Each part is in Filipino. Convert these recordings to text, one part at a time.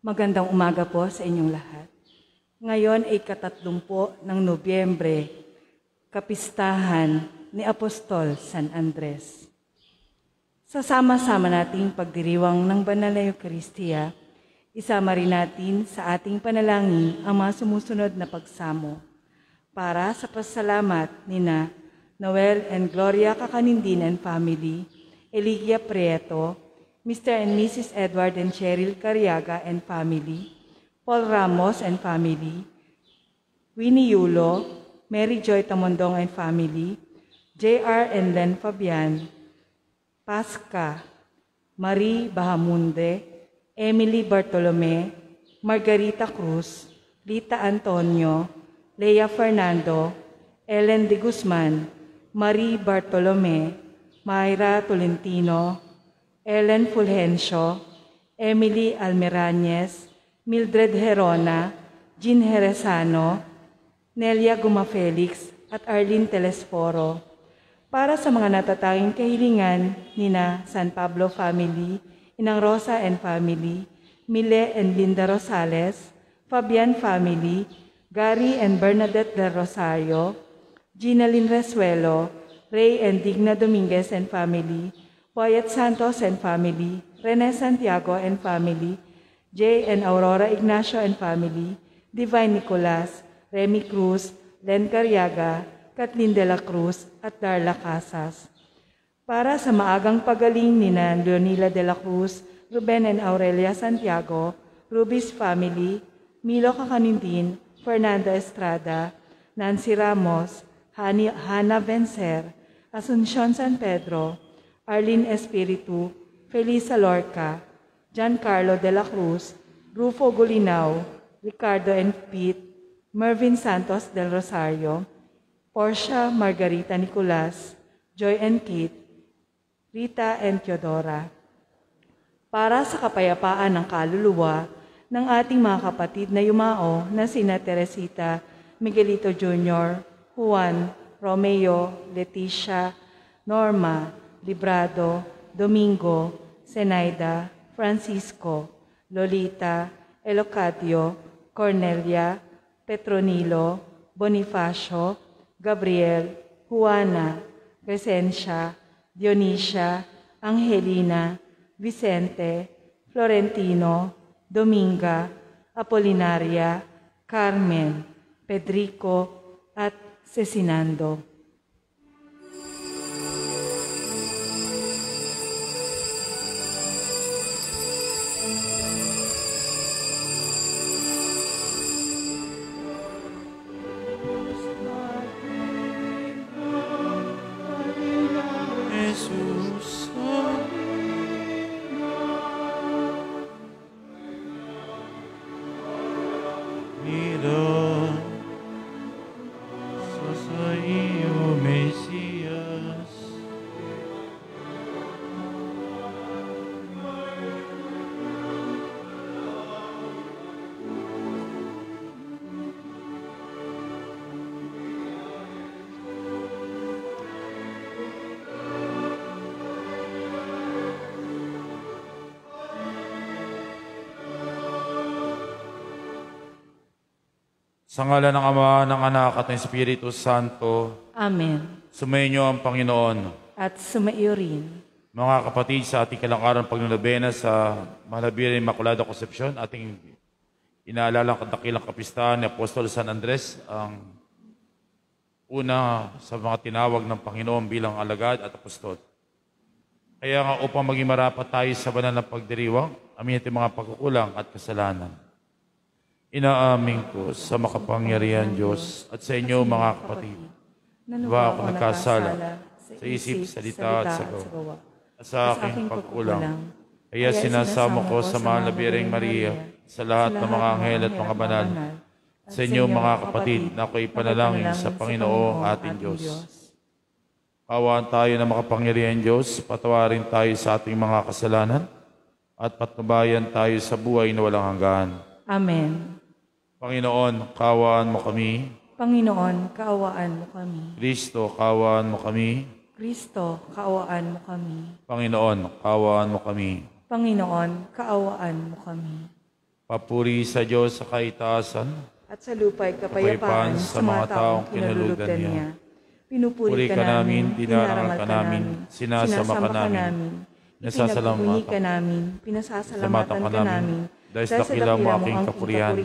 Magandang umaga po sa inyong lahat. Ngayon ay 30 ng Nobyembre, kapistahan ni Apostol San Andres. Sa sama-sama nating pagdiriwang ng Banal na Eucharistia, isama rin natin sa ating panalangin ang mga sumusunod na pagsamo para sa pasalamat nina Noel and Gloria Kakanindin and family, Eligia Prieto, Mr. and Mrs. Edward and Cheryl Cariaga and family, Paul Ramos and family, Winnie Yulo, Mary Joy Tamondong and family, J.R. and Len Fabian, Pasca, Marie Bahamunde, Emily Bartolome, Margarita Cruz, Lita Antonio, Lea Fernando, Ellen de Guzman, Marie Bartolome, Mayra Tolentino, Ellen Fulgencio, Emily Almerañez, Mildred Herona, Jean Jerezano, Nelia Guma-Felix at Arlene Telesforo. Para sa mga natatanging kahilingan nina San Pablo family, Inang Rosa and family, Mile and Linda Rosales, Fabian family, Gary and Bernadette del Rosario, Ginalyn Resuelo, Ray and Digna Dominguez and family, Wyatt Santos and family, Rene Santiago and family, Jay and Aurora Ignacio and family, Divine Nicolas, Remy Cruz, Len Cariaga, Kathleen de la Cruz at Darla Casas. Para sa maagang pagaling ni Leonila de la Cruz, Ruben and Aurelia Santiago, Rubis family, Milo Kakanindin, Fernanda Estrada, Nancy Ramos, Hannah Vencer, Asuncion San Pedro, Arlene Espiritu, Felisa Lorca, Giancarlo de la Cruz, Rufo Gulinao, Ricardo and Pete, Mervin Santos del Rosario, Portia Margarita Nicolas, Joy and Kate, Rita and Teodora. Para sa kapayapaan ng kaluluwa ng ating mga kapatid na yumao na sina Teresita, Miguelito Jr., Juan, Romeo, Leticia, Norma, Librado, Domingo, Zenaida, Francisco, Lolita, Elocadio, Cornelia, Petronilo, Bonifacio, Gabriel, Juana, Crescencia, Dionisia, Angelina, Vicente, Florentino, Dominga, Apolinaria, Carmen, Pedrico, at Cesinando. Sa ngalan ng Ama, ng Anak, at ng Espiritu Santo. Amen. Sumayin niyo ang Panginoon. At sumaiyo rin. Mga kapatid, sa ating kalangkaran pagnunobena sa Malabiring Immaculada Concepcion, ating inaalala ang dakilang kapistahan ni Apostol San Andres, ang una sa mga tinawag ng Panginoon bilang alagad at apostol. Kaya nga upang maging marapat tayo sa banal na pagdiriwang, amin natin mga pagkukulang at kasalanan. Inaamin ko sa makapangyarihan Diyos at sa inyo mga kapatid, ba ako nagkasala sa isip, salita at sa gawa, at sa aking pagkulang. Kaya sinasamo ko sa mahal na Birheng Maria, sa lahat ng mga anghel at mga banal, sa inyo mga kapatid na ako'y panalangin sa Panginoong ating Diyos. Kawaan tayo na makapangyarihan Diyos, patawarin tayo sa ating mga kasalanan, at patnubayan tayo sa buhay na walang hanggan. Amen. Panginoon, kaawaan mo kami. Panginoon, kaawaan mo kami. Kristo, kaawaan mo kami. Kristo, kaawaan mo kami. Panginoon, kaawaan mo kami. Panginoon, kaawaan mo kami. Papuri sa Diyos sa kaitaasan. At sa lupa'y kapayapaan sa mga taong kinalulugdan niya. Pinupuri ka namin, dinarangal ka namin, sinasama ka namin, pinagpupuni ka namin, pinasasalamatan ka namin, dahil sa dakila mo aking kapurihan.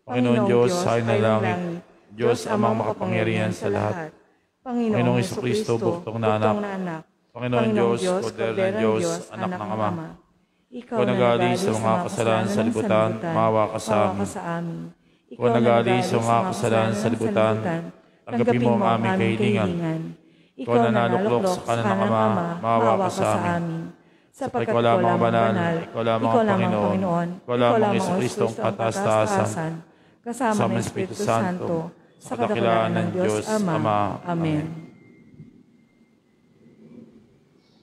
Panginoon Diyos, sa na langit, Diyos amang makapangyarihan sa lahat. Panginoong Jesucristo, buktong na anak. Panginoon Diyos, poder ng Diyos, anak ng Ama. Ikaw nagali sa mga kasalanan sa libutan, maawa ka sa amin. Ikaw nagali sa mga kasalanan sa libutan, tanggapin mo ang aming kahilingan. Ikaw naluklok sa kanan ng Ama, maawa ka sa amin. Sapagkat ikaw lamang banal, ikaw lamang Panginoon, ikaw lamang Jesucristo ang kataas-taasan, kasama ng Espiritu Santo, sa kadakilaan ng Diyos Ama. Amen.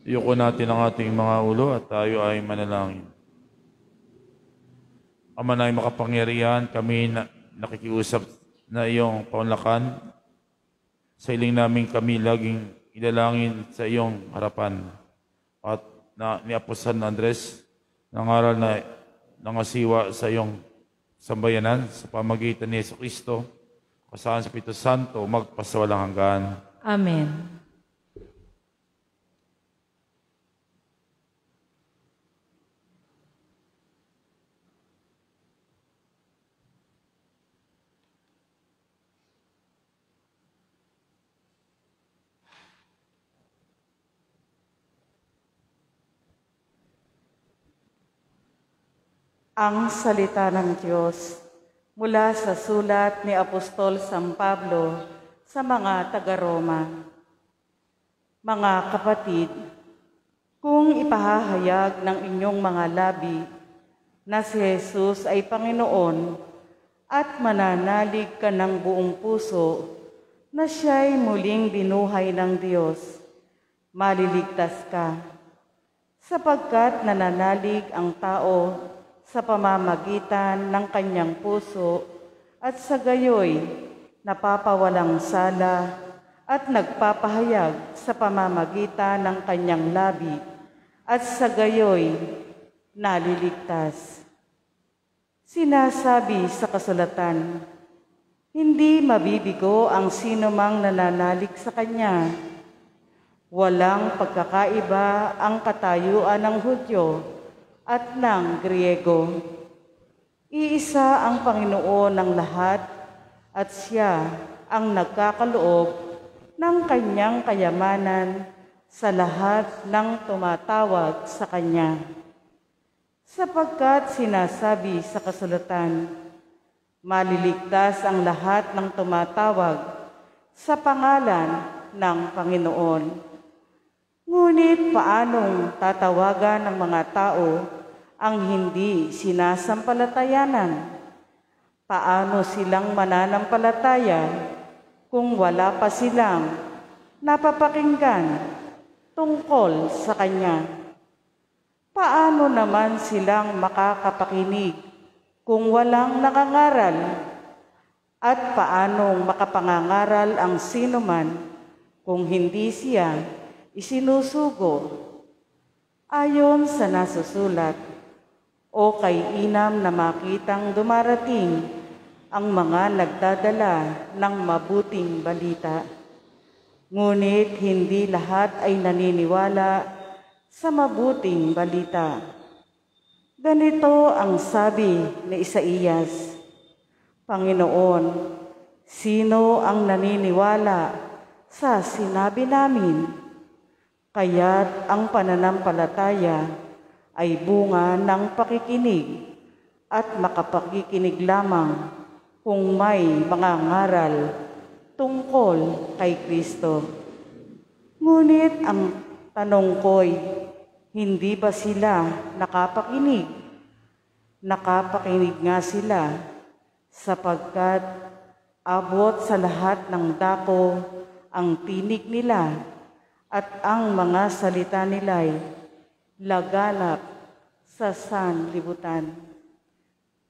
Iyuko natin ang ating mga ulo at tayo ay manalangin. Ama na makapangyarihan, kami nakikiusap na iyong paunlakan. Sa iling namin kami laging ilalangin sa iyong harapan. At ni Apostol Andres, nangaral na nangasiwa sa iyong sambayanan sa pamagitan ni Jesucristo, kasama sa Espiritu Santo, magpasawalang hanggan. Amen. Ang salita ng Diyos mula sa sulat ni Apostol San Pablo sa mga taga-Roma. Mga kapatid, kung ipahahayag ng inyong mga labi na si Jesus ay Panginoon at mananalig ka ng buong puso na siya'y muling binuhay ng Diyos, maliligtas ka, sapagkat nananalig ang tao sa pamamagitan ng kanyang puso at sa gayoy napapawalang sala at nagpapahayag sa pamamagitan ng kanyang labi at sa gayoy naliligtas. Sinasabi sa kasulatan, hindi mabibigo ang sinumang nananalig sa kanya. Walang pagkakaiba ang katayuan ng Hudyo at ng Griego. Iisa ang Panginoon ng lahat at siya ang nagkakaloob ng kanyang kayamanan sa lahat ng tumatawag sa kanya. Sapagkat sinasabi sa kasulatan, maliligtas ang lahat ng tumatawag sa pangalan ng Panginoon. Ngunit paanong tatawagan ng mga tao ang hindi sinasampalatayanan? Paano silang mananampalataya kung wala pa silang napapakinggan tungkol sa Kanya? Paano naman silang makakapakinig kung walang nakangaral? At paanong makapangangaral ang sinuman kung hindi siya isinusugo? Ayon sa nasusulat, o kay inam na makitang dumarating ang mga nagdadala ng mabuting balita. Ngunit hindi lahat ay naniniwala sa mabuting balita. Ganito ang sabi ni Isaías, Panginoon, sino ang naniniwala sa sinabi namin? Kaya't ang pananampalataya ay bunga ng pakikinig at makapakikinig lamang kung may mga ngaral tungkol kay Kristo. Ngunit ang tanong ko'y, hindi ba sila nakapakinig? Nakapakinig nga sila sapagkat abot sa lahat ng dako ang tinig nila at ang mga salita nila'y laganap sa sanlibutan.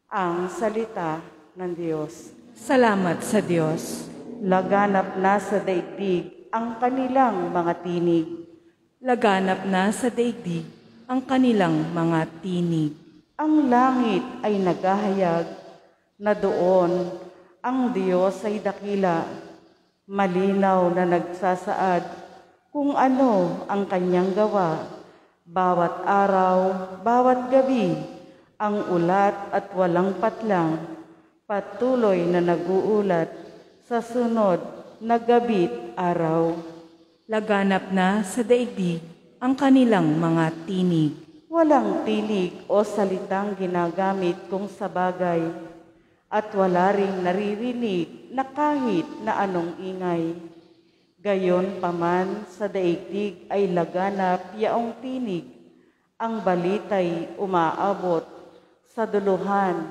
Ang salita ng Diyos. Salamat sa Diyos. Laganap na sa daigdig ang kanilang mga tinig. Laganap na sa daigdig ang kanilang mga tinig. Ang langit ay naghahayag na doon ang Diyos ay dakila, malinaw na nagsasaad kung ano ang kanyang gawa. Bawat araw, bawat gabi, ang ulat at walang patlang, patuloy na naguulat sa sunod na gabi't araw. Laganap na sa daigdig ang kanilang mga tinig. Walang tinig o salitang ginagamit kung sa bagay, at wala ring naririnig na kahit na anong ingay. Gayon paman sa daigdig ay laganap yaong tinig, ang balita'y umaabot sa duluhan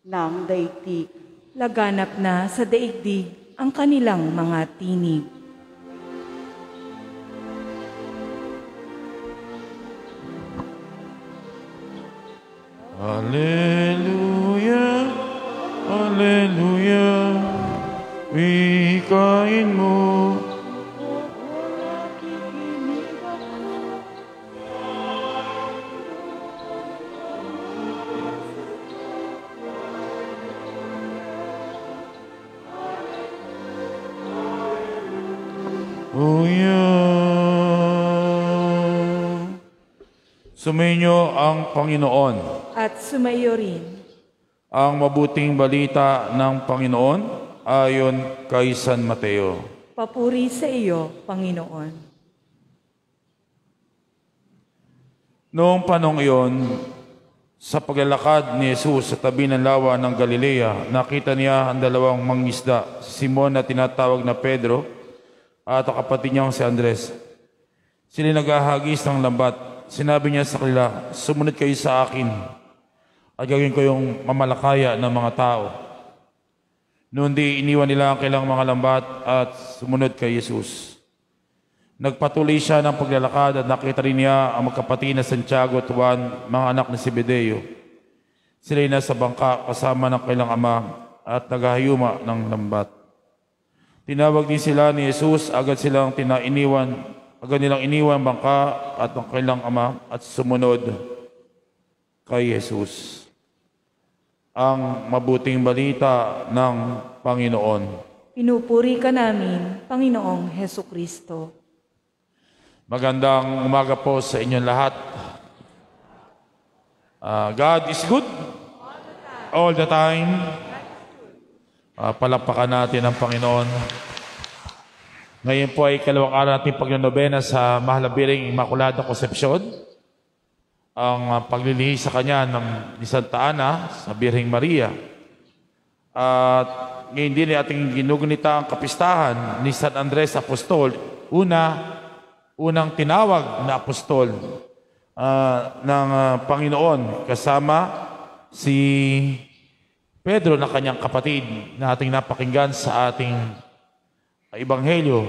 ng daigdig. Laganap na sa daigdig ang kanilang mga tinig. Hallelujah, Hallelujah, wikain mo. Sumainyo ang Panginoon. At sumaiyo rin. Ang mabuting balita ng Panginoon ayon kay San Mateo. Papuri sa iyo, Panginoon. Noong panong iyon, sa paglalakad ni Jesus sa tabi ng lawa ng Galilea, nakita niya ang dalawang mangingisda, si Simon na tinatawag na Pedro at ang kapatid niyang si Andres. Sila naghahagis ng lambat. Sinabi niya sa kanila, sumunod kayo sa akin at gagawin ko yung mamalakaya ng mga tao. Noon di iniwan nila ang kailang mga lambat at sumunod kay Jesus. Nagpatuloy siya ng paglalakad at nakita rin niya ang magkapatid na Santiago at Juan, mga anak ni Zebedeo. Sila'y nasa bangka kasama ng kailang ama at naghahayuma ng lambat. Tinawag din sila ni Jesus, agad nilang iniwan bangka at ang kailang ama at sumunod kay Jesus. Ang mabuting balita ng Panginoon. Pinupuri ka namin, Panginoong Hesukristo. Magandang umaga po sa inyong lahat. God is good all the time. Palakpakan natin ang Panginoon. Ngayon po ay ikalawang araw natin pagnonobena sa Mahal na Biring Immaculada Concepcion. Ang paglilihi sa kanya ni Santa Ana sa Birheng Maria. At ngayon din ay ating ginugunita ang kapistahan ni San Andres Apostol. Unang tinawag na apostol ng Panginoon kasama si Pedro na kanyang kapatid na ating napakinggan sa ating Ebanghelyo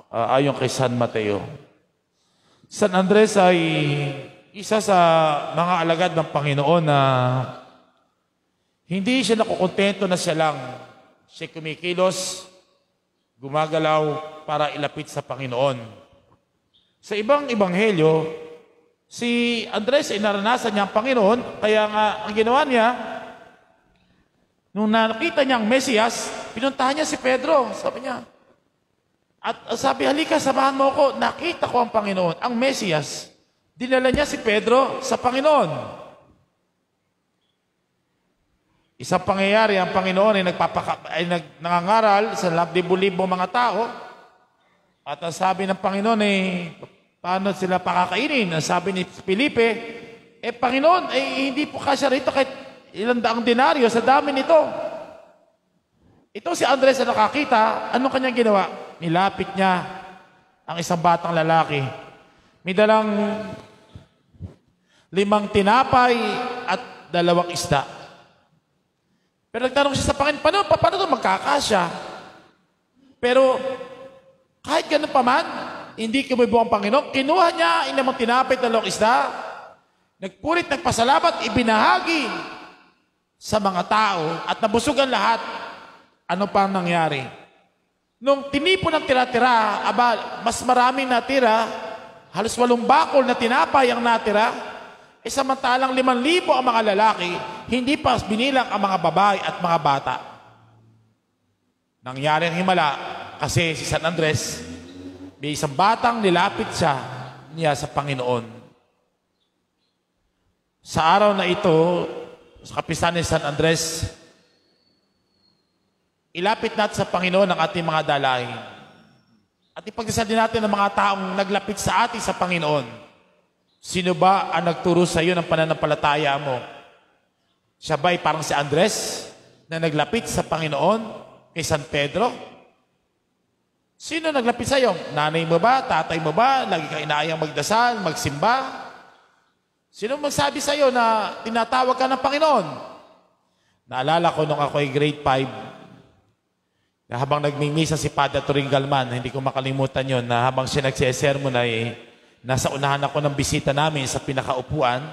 ayon kay San Mateo. San Andres ay isa sa mga alagad ng Panginoon na hindi siya nakukontento na siya lang. Siya kumikilos, gumagalaw para ilapit sa Panginoon. Sa ibang ebanghelyo, si Andres ay naranasan niya ang Panginoon, kaya nga ang ginawa niya, nung nakita niya ang Mesiyas, pinuntahan niya si Pedro, sabi niya. At sabi, halika, samahan mo ako. Nakita ko ang Panginoon, ang Mesiyas. Dinala niya si Pedro sa Panginoon. Isang pangyayari, ang Panginoon ay nangangaral sa libo-libo mga tao. At ang sabi ng Panginoon ay, paano sila pakakainin? Ang sabi ni Felipe, Panginoon, hindi po kasya rito kahit ilang daang denaryo sa dami nito. Ito si Andres na nakakita, anong kanyang ginawa? Nilapit niya ang isang batang lalaki. May dalang 5 tinapay at 2 isda. Pero nagtanong siya sa Panginoon, paano ito magkakasya? Pero kahit ganun pa man, hindi kumubo ang Panginoon. Kinuha niya inamang tinapay at 2 isda. Nagpurit, nagpasalamat, ibinahagi sa mga tao at nabusugan lahat. Ano pa ang nangyari? Nung tinipon ng tira-tira, mas maraming natira, halos 8 bakol na tinapay ang natira, samantalang 5,000 ang mga lalaki, hindi pa binilang ang mga babae at mga bata. Nangyari ang himala kasi si San Andres, may isang batang nilapit niya sa Panginoon. Sa araw na ito, sa kapistahan ni San Andres, ilapit natin sa Panginoon ang ating mga dalangin. At ipagdasal din natin ang mga taong naglapit sa atin sa Panginoon. Sino ba ang nagturo sa iyo ng pananampalataya mo? Siya ba'y parang si Andres na naglapit sa Panginoon kay San Pedro? Sino naglapit sa iyo? Nanay mo ba? Tatay mo ba? Lagi ka inaayang magdasal, magsimba? Sino magsabi sa iyo na tinatawag ka ng Panginoon? Naalala ko nung ako ay grade 5, na habang nagmimisa si Padre Turing Galman, hindi ko makalimutan yon, na habang siya nagsesermon ay nasa unahan ako ng bisita namin sa pinakaupuan,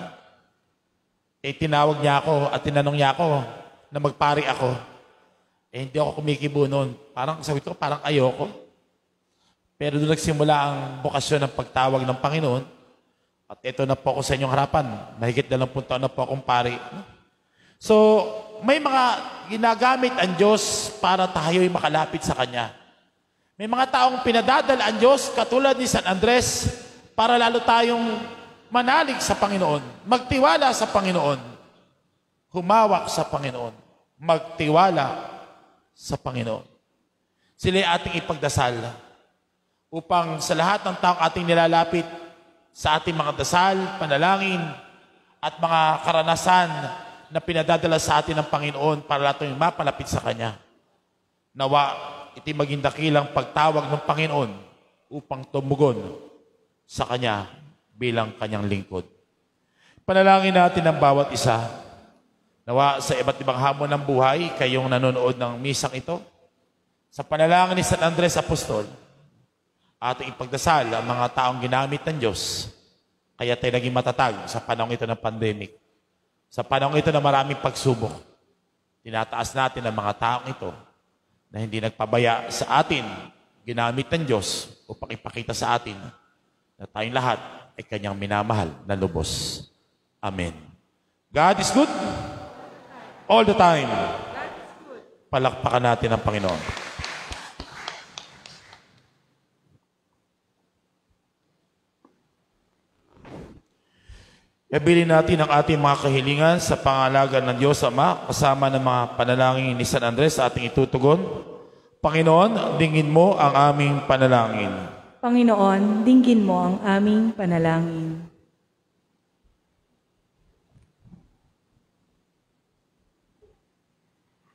tinawag niya ako at tinanong niya ako na magpari ako. Hindi ako kumikibo noon. Parang sabi ko, parang ayoko. Pero doon nagsimula ang bokasyon ng pagtawag ng Panginoon. At ito na po ako sa inyong harapan. Mahigit 20 taon na po akong pari. So, may mga ginagamit ang Diyos para tayo'y makalapit sa Kanya. May mga taong pinadadala ang Diyos, katulad ni San Andres, para lalo tayong manalig sa Panginoon, magtiwala sa Panginoon, humawak sa Panginoon, magtiwala sa Panginoon. Sila'y ating ipagdasal upang sa lahat ng taong ating nilalapit sa ating mga dasal, panalangin, at mga karanasan na pinadadala sa atin ng Panginoon para lahat tayong mapalapit sa Kanya. Nawa, iti maging dakilang pagtawag ng Panginoon upang tumugon sa Kanya bilang Kanyang lingkod. Panalangin natin ang bawat isa. Nawa sa iba't ibang hamon ng buhay, kayong nanonood ng misang ito, sa panalangin ni San Andres Apostol, ating ipagdasal ang mga taong ginamit ng Diyos, kaya tayo naging matatag sa panahon ito ng pandemic. Sa panahon ito na maraming pagsubok, tinataas natin ang mga taong ito na hindi nagpabaya sa atin, ginamit ng Diyos upang ipakita sa atin na tayong lahat ay Kanyang minamahal na lubos. Amen. God is good all the time. Palakpakan natin ang Panginoon. Ibilin natin ang ating mga kahilingan sa pangalaga ng Diyos Ama kasama ng mga panalangin ni San Andres sa ating itutugon. Panginoon, dingin mo ang aming panalangin. Panginoon, dinggin mo ang aming panalangin.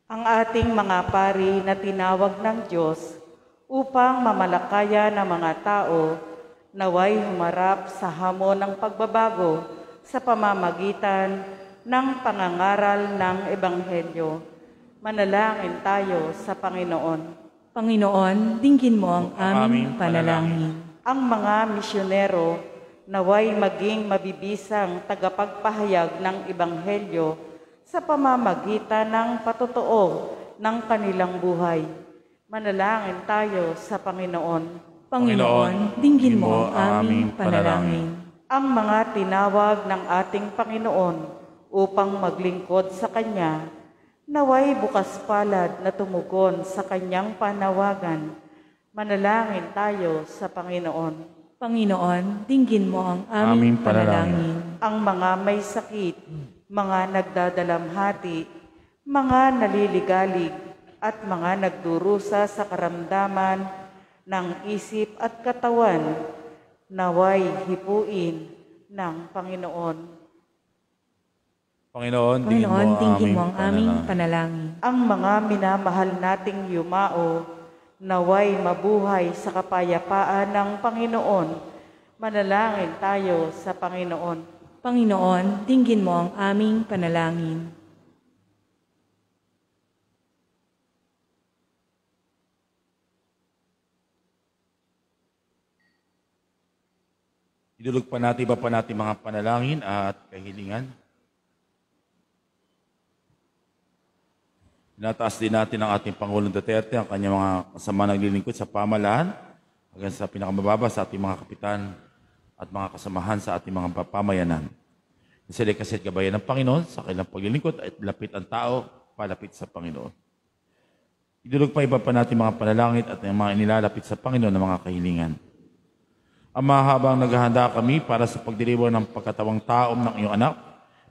Ang ating mga pari na tinawag ng Diyos upang mamalakaya ng mga tao naway humarap sa hamon ng pagbabago sa pamamagitan ng pangangaral ng Ebanghelyo. Manalangin tayo sa Panginoon. Panginoon, dinggin mo ang aming panalangin. Ang mga misyonero naway maging mabibisang tagapagpahayag ng Ebanghelyo sa pamamagitan ng patotoo ng kanilang buhay. Manalangin tayo sa Panginoon. Panginoon, dinggin mo ang aming panalangin. Ang mga tinawag ng ating Panginoon upang maglingkod sa Kanya, naway bukas palad na tumugon sa Kanyang panawagan. Manalangin tayo sa Panginoon. Panginoon, dinggin mo ang aming panalangin. Ang mga may sakit, mga nagdadalamhati, mga naliligalig, at mga nagdurusa sa karamdaman ng isip at katawan, naway hipuin ng Panginoon. Panginoon, dinggin mo ang aming panalangin. Ang mga minamahal nating yumao, naway mabuhay sa kapayapaan ng Panginoon. Manalangin tayo sa Panginoon. Panginoon, dinggin mo ang aming panalangin. Idulog pa natin, iba pa natin mga panalangin at kahilingan. Tinataas din natin ang ating Pangulong Duterte, ang kanyang mga kasama naglilingkod sa pamahalaan, hanggang sa pinakamababa sa ating mga kapitan at mga kasamahan sa ating mga pamayanan. Sila kasi gabayan ng Panginoon sa kanilang paglilingkod at lapit ang tao, palapit sa Panginoon. Idulog pa iba pa natin mga panalangin at mga inilalapit sa Panginoon ng mga kahilingan. Ama, habang naghahanda kami para sa pagdiriwang ng pagkatawang taom ng iyong anak,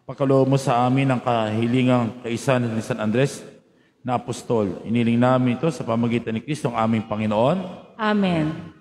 pagkaloob mo sa amin ang kahilingang kaisa ni San Andres na apostol. Iniling namin ito sa pamagitan ni Kristo ang aming Panginoon. Amen.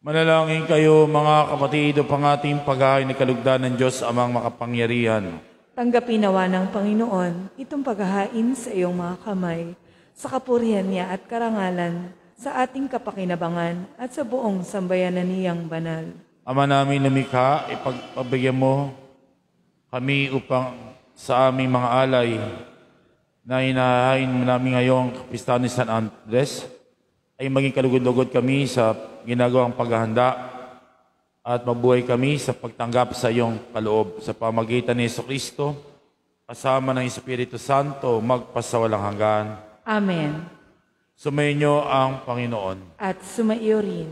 Manalangin kayo mga kapatid upang ating paghahain ni kalugdan ng Diyos amang makapangyarihan. Tanggapin nawa ng Panginoon itong paghahain sa iyong mga kamay, sa kapurihan niya at karangalan, sa ating kapakinabangan at sa buong sambayanan niyang banal. Ama namin lumikha, ipagpabigyan mo kami upang sa aming mga alay na inahain namin ngayong kapistahan ni San Andres ay maging kalugod-lugod kami sa ginagawang paghahanda at mabuhay kami sa pagtanggap sa iyong kaloob sa pamagitan ni Jesucristo kasama ng Espiritu Santo magpasawalang hanggan. Amen. Sumainyo ang Panginoon. At sumaiyo rin.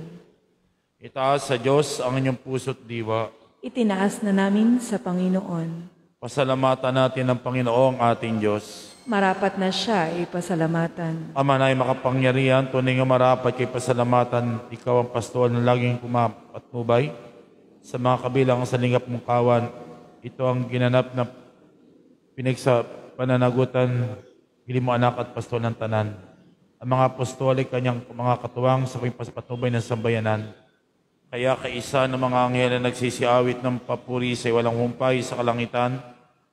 Itaas sa Diyos ang inyong puso't diwa. Itinaas na namin sa Panginoon. Pasalamatan natin ang Panginoong ating Diyos. Marapat na siya ipasalamatan. Ama na ay makapangyarihan, tunay nga marapat kay pasalamatan. Ikaw ang pastoral na laging kumapatnubay sa mga kabilang sa lingap mong kawan. Ito ang ginanap na pinagsa pananagutan, gili mo anak at pastoral ng tanan. Ang mga apostolik kanyang mga katuwang sa pagpapatnubay ng sambayanan. Kaya kaisa ng mga anghel na nagsisiawit ng papuri sa walang humpay sa kalangitan,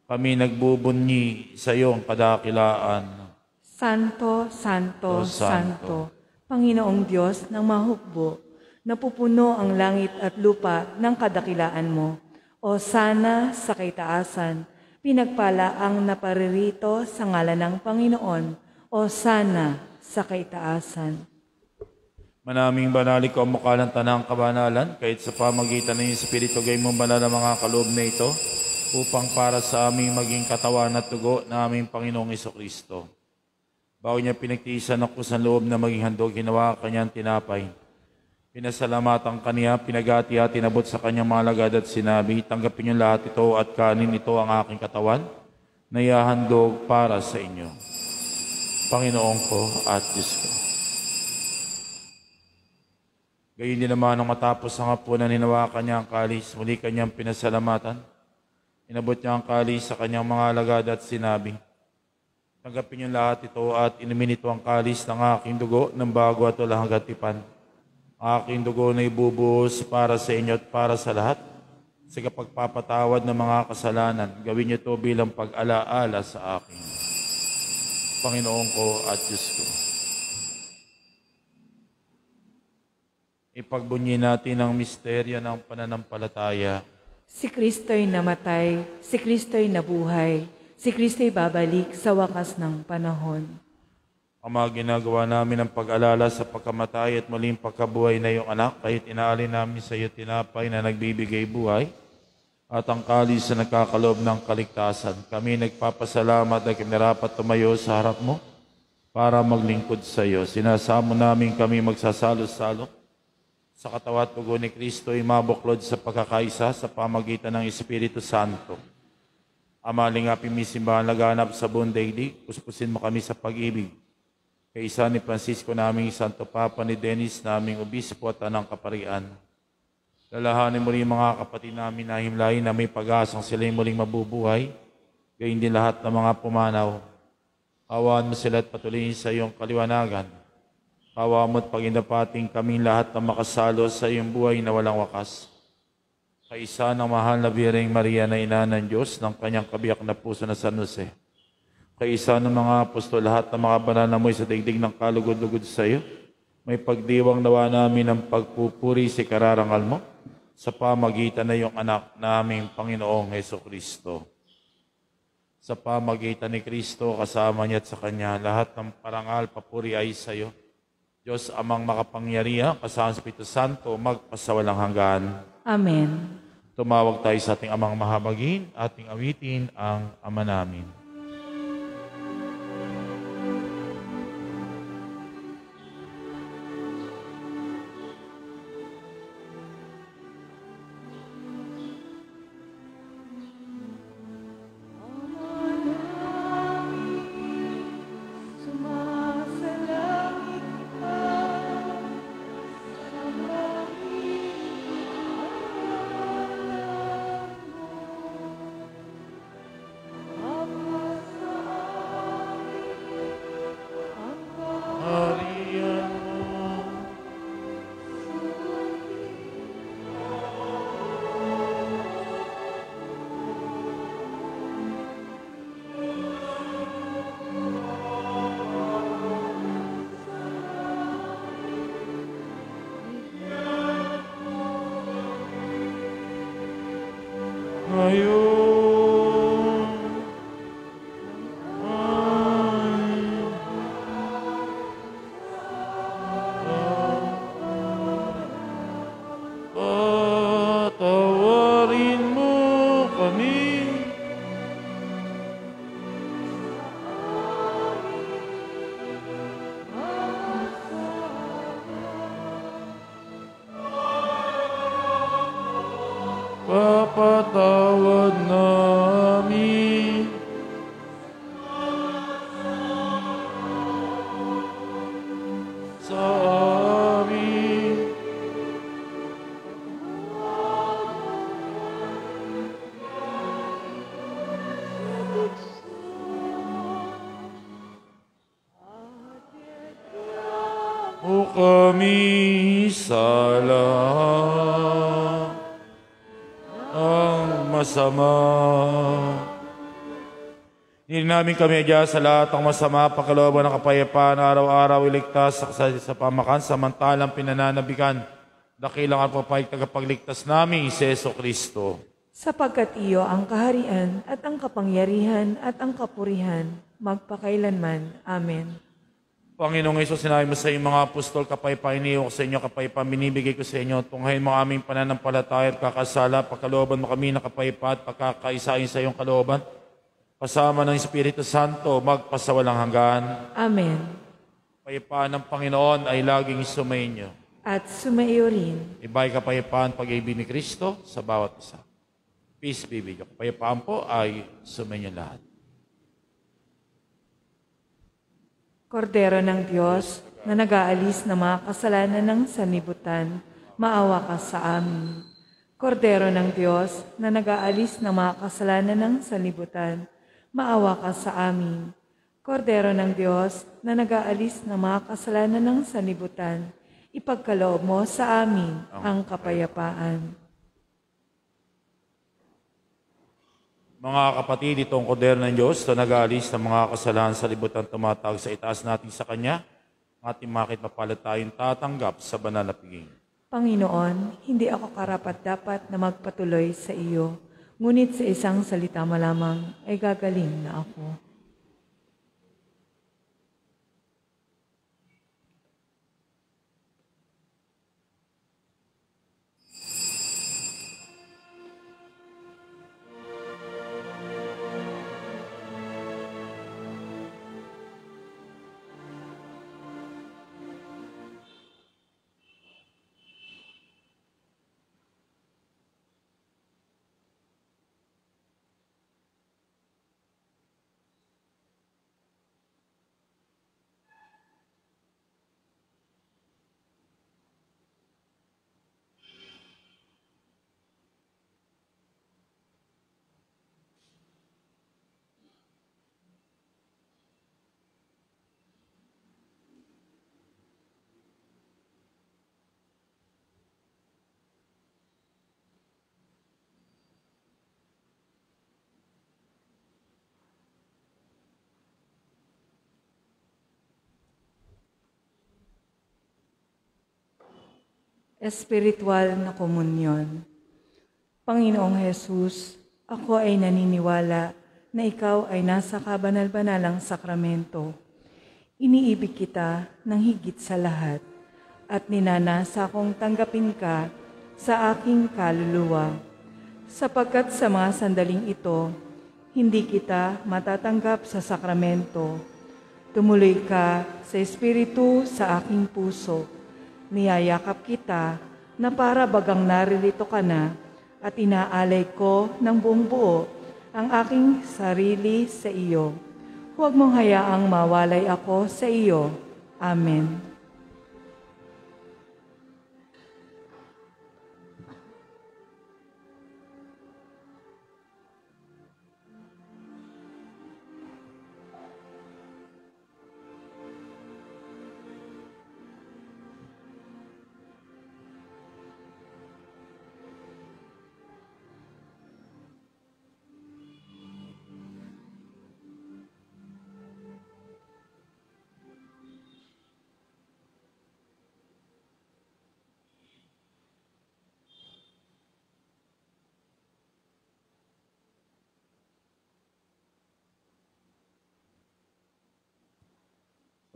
kami nagbubunyi sa iyong kadakilaan. Santo, Santo, Santo, Panginoong Diyos ng mahukbo, napupuno ang langit at lupa ng kadakilaan mo. O sana sa kaitaasan, pinagpala ang naparirito sa ngalan ng Panginoon. O sana sa kaitaasan. Manaming banali ko ang mukha ng tanang kabanalan, kahit sa pamagitan ng Espiritu gay mong banal na mga kaloob na ito, upang para sa aming maging katawan at tugo na aming Panginoong Jesucristo. Bago niya pinagtiisan ng kusang loob na maging handog, ginawa kanyang tinapay. Pinasalamatan kaniya, pinagati at tinabot sa kanyang mga lagad at sinabi, tanggapin niyo lahat ito at kanin ito ang aking katawan, na ihahandog para sa inyo. Panginoon ko at Diyos ko. Gayon din naman nang matapos ang hapunan, hinawakan niya ang kalis, muli kanyang pinasalamatan. Inabot niya ang kalis sa kanyang mga alagad at sinabi, tanggapin niyo lahat ito at inumin ito ang kalis ng aking dugo ng bago at walang hanggang tipan. Aking dugo na ibubuhos para sa inyo at para sa lahat sa kapagpapatawad ng mga kasalanan. Gawin niyo ito bilang pag-alaala sa akin. Panginoon ko at Diyos ko. Ipagbunyi natin ang misteryo ng pananampalataya. Si Kristo'y namatay, si Kristo'y nabuhay, si Kristo'y babalik sa wakas ng panahon. Ama, ginagawa namin ang pag-alala sa pagkamatay at muling pagkabuhay na iyong anak, kahit inaalin namin sa iyo tinapay na nagbibigay buhay at ang kalis na nagkakaloob ng kaligtasan. Kami nagpapasalamat na kami narapat tumayo sa harap mo para maglingkod sa iyo. Sinasamo namin kami magsasalo-salo sa katawan at dugo ni Kristo ay mabuklod sa pagkakaisa sa pamagitan ng Espiritu Santo. Ama, lingapin mi simbahan laganap sa buong daigdig, puspusin mo kami sa pag-ibig. Kaisa ni Francisco naming Santo Papa, ni Dennis naming Obispo at Tanang Kaparian. Lalahanin mo rin yung mga kapatid namin na himlayin na may pag-asang sila'y muling mabubuhay. Gayun din lahat ng mga pumanaw. Kawaan mo sila at patuloyin sa iyong kaliwanagan. Kawa mo at paginapating kaming lahat na makasalo sa iyong buhay na walang wakas. Kaisa ng mahal na Birheng Maria na ina ng Diyos ng kanyang kabiyak na puso na San Jose. Kaisa ng mga apostol, lahat ng mga banal na mo'y sa daigdig ng kalugod-lugod sa iyo. May pagdiwang nawa namin ang pagpupuri sa kararangal mo sa pamagitan na iyong anak naming Panginoong Hesukristo. Sa pamagitan ni Kristo, kasama niya at sa Kanya, lahat ng parangal, papuri ay sa iyo. Diyos amang makapangyarihan, kasama sa Espiritu Santo, magpasawalang hanggan. Amen. Tumawag tayo sa ating amang mahabagin, ating awitin ang Ama namin. Patawarin mo kami. Papatawad namin. Sa amin. O kami sa lahat ang masama. Hindi namin kami adya sa lahat ang masama, pagkalooban ng kapayapaan, araw-araw iligtas sa pamakan, samantalang pinananabikan, dakilang at papayag tagapagligtas namin, si Jesucristo. Sapagkat iyo ang kaharian at ang kapangyarihan at ang kapurihan, magpakailanman. Amen. Panginoong Hesus, sinabi mo sa iyong mga apostol, kapayapaan iniyo ko sa inyo, kapayapaan binibigay ko sa inyo. Tunghayin mo aming pananampalataya at kakasala, pagkalooban mo kami ng kapayapaan, pagkakaisahin sa iyong kalooban. Kasama ng Espiritu Santo, magpasawalang hanggan. Amen. Kapayapaan ng Panginoon ay laging sumainyo. At sumaiyo rin. Iba'y kapayapaan pag-ibig ni Kristo sa bawat isa. Peace be with you. Kapayapaan po ay sumainyo lahat. Kordero ng Diyos, na nag-aalis ng mga kasalanan ng sanlibutan, maawa ka sa amin. Kordero ng Diyos, na nag-aalis ng mga kasalanan ng sanlibutan, maawa ka sa amin. Kordero ng Diyos, na nag-aalis ng mga kasalanan ng sanlibutan, ipagkaloob mo sa amin ang kapayapaan. Mga kapatid, itong kordero ng Diyos na nag-aalis ng mga kasalanan sa libutan, tumatawag sa itaas natin sa Kanya, ating makit mapalad tayong tatanggap sa banal na piging. Panginoon, hindi ako karapat-dapat na magpatuloy sa iyo, ngunit sa isang salita mo lamang ay gagaling na ako. espiritual na komunyon. Panginoong Jesus, ako ay naniniwala na ikaw ay nasa kabanal-banalang sakramento. Iniibig kita ng higit sa lahat at ninanasa kong tanggapin ka sa aking kaluluwa. Sapagkat sa mga sandaling ito, hindi kita matatanggap sa sakramento. Tumuloy ka sa Espiritu sa aking puso. Niyayakap kita na para bagang naririto ka na at inaalay ko ng buong buo ang aking sarili sa iyo. Huwag mong hayaang mawalay ako sa iyo. Amen.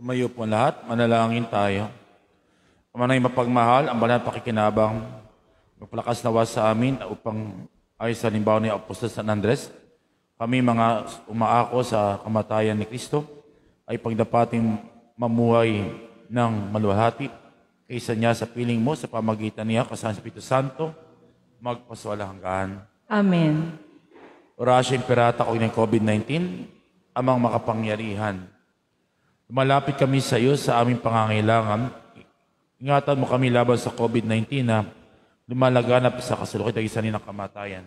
Tumayo po lahat, manalangin tayo. Ama na mapagmahal, ang banal pakikinabang, magpalakas nawa sa amin upang ay sa halimbawa ni Apostol San Andres, kami mga umaako sa kamatayan ni Kristo, ay pagdapating mamuhay ng maluwalhati, kaysa niya sa piling mo, sa pamagitan niya, kasama sa Espiritu Santo, magpaswalang hanggan. Amen. Orasya Imperata ko ng COVID-19, amang makapangyarihan. Malapit kami sa iyo sa aming pangangailangan. Ingatan mo kami laban sa COVID-19 na lumalaganap sa kasalukuyan ng kamatayan.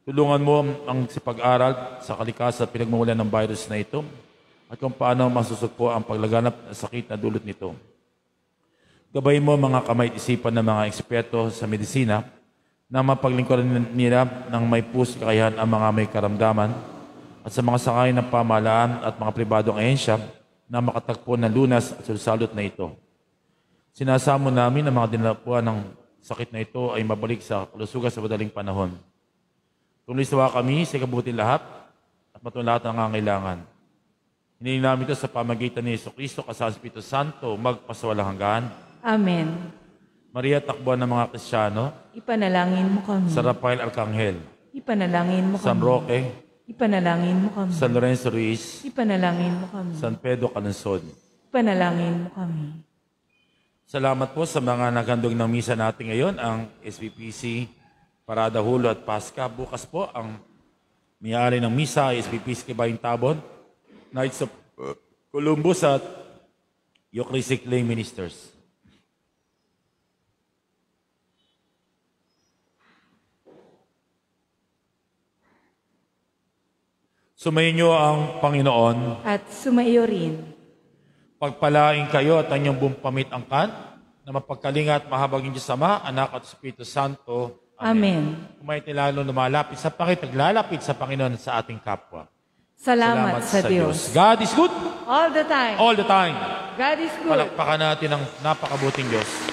Tulungan mo ang pag-aral sa kalikasan at pinagmumulan ng virus na ito at kung paano masusugpo ang paglaganap ng sakit na dulot nito. Gabayin mo mga kamay-isipan ng mga eksperto sa medisina na mapaglingkuran nila ng may puso kakayahan ang mga may karamdaman at sa mga sangay ng pamahalaan at mga pribadong ahensya na makatagpo ng lunas at susalot na ito. Sinasamo namin na mga dinalapuan ng sakit na ito ay mabalik sa kalusugan sa madaling panahon. Tulisawa kami sa ikabuti lahat at matulungan lahat ng nangangailangan. Hiniling namin ito sa pamagitan ni Jesucristo kasama sa Espiritu Santo magpasawalang hanggan. Amen. Maria, takbuhan ng mga Kristiyano. Ipanalangin mo kami. San Rafael Arcangel. Ipanalangin mo kami. San Roque. Ipanalangin mo kami. San Lorenzo Ruiz. Ipanalangin mo kami. San Pedro Calansod. Ipanalangin mo kami. Salamat po sa mga naghandog ng misa natin ngayon, ang SBPC Parada Hulo at Pasca. Bukas po ang may-ari ng misa ay SBPC Kibayong Tabon, Knights of Columbus at Eucharistic Lay Ministers. Sumayin niyo ang Panginoon. At sumaiyo rin. Pagpalain kayo at ang inyong buong pamit-angkan na mapagkalinga at mahabagin Diyos Ama, Anak at Espiritu Santo. Amen. Kumaiti lalo lumalapit sa Panginoon, naglalapit sa Panginoon sa ating kapwa. Salamat sa Diyos. God is good. All the time. All the time. God is good. Palakpakan natin ang napakabuting Diyos.